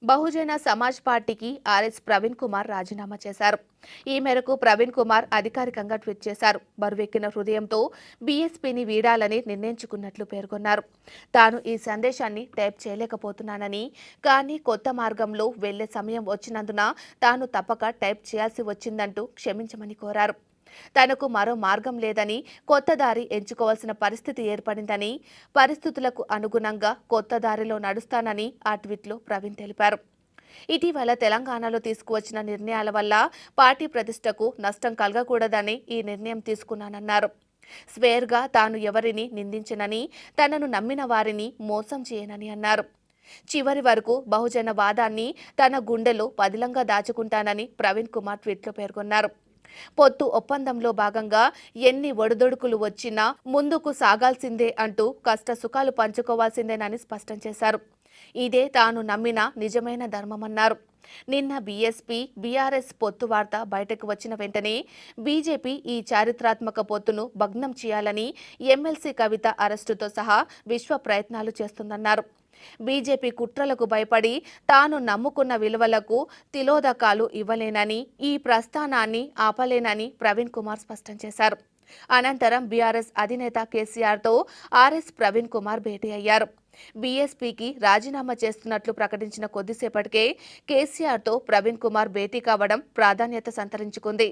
బహుజన సమాజ్ పార్టీకి ఆర్ఎస్ ప్రవీణ్ కుమార్ రాజీనామా చేశారు. ఈ మేరకు ప్రవీణ్ కుమార్ అధికారికంగా ట్వీట్ చేశారు. బరువెక్కిన హృదయంతో బీఎస్పీని వీడాలని నిర్ణయించుకున్నట్లు పేర్కొన్నారు. తాను ఈ సందేశాన్ని టైప్ చేయలేకపోతున్నానని, కానీ కొత్త మార్గంలో వెళ్లే సమయం వచ్చినందున తాను తప్పక టైప్ చేయాల్సి వచ్చిందంటూ క్షమించమని కోరారు. తనకు మరో మార్గం లేదని, కొత్త దారి ఎంచుకోవాల్సిన పరిస్థితి ఏర్పడిందని, పరిస్థితులకు అనుగుణంగా కొత్త దారిలో నడుస్తానని ఆ ట్వీట్లో ప్రవీణ్ తెలిపారు. ఇటీవల తెలంగాణలో తీసుకువచ్చిన నిర్ణయాల వల్ల పార్టీ ప్రతిష్టకు నష్టం కలగకూడదని ఈ నిర్ణయం తీసుకున్నానన్నారు. స్వేర్గా తాను ఎవరిని నిందించనని, తనను నమ్మిన వారిని మోసం చేయనని అన్నారు. చివరి వరకు బహుజన వాదాన్ని తన గుండెలో పదిలంగా దాచుకుంటానని ప్రవీణ్ కుమార్ ట్వీట్లో పేర్కొన్నారు. పొత్తు ఒప్పందంలో భాగంగా ఎన్ని ఒడిదొడుకులు వచ్చినా ముందుకు సాగాల్సిందే అంటూ కష్ట సుఖాలు పంచుకోవాల్సిందేనని స్పష్టం చేశారు. ఇదే తాను నమ్మిన నిజమైన ధర్మమన్నారు. నిన్న బీఎస్పీ బీఆర్ఎస్ పొత్తు వార్త బయటకు వచ్చిన వెంటనే బీజేపీ ఈ చారిత్రాత్మక పొత్తును భగ్నం చేయాలని ఎమ్మెల్సీ కవిత అరెస్టుతో సహా విశ్వ ప్రయత్నాలు చేస్తుందన్నారు. బీజేపీ కుట్రలకు భయపడి తాను నమ్ముకున్న విలువలకు తిలోదకాలు ఇవ్వలేనని, ఈ ప్రస్థానాన్ని ఆపలేనని ప్రవీణ్ కుమార్ స్పష్టం చేశారు. అనంతరం బీఆర్ఎస్ అధినేత కేసీఆర్తో ఆర్ఎస్ ప్రవీణ్ కుమార్ భేటీ అయ్యారు. బీఎస్పీకి రాజీనామా చేస్తున్నట్లు ప్రకటించిన కొద్దిసేపటికే కేసీఆర్తో ప్రవీణ్ కుమార్ భేటీ కావడం ప్రాధాన్యత సంతరించుకుంది.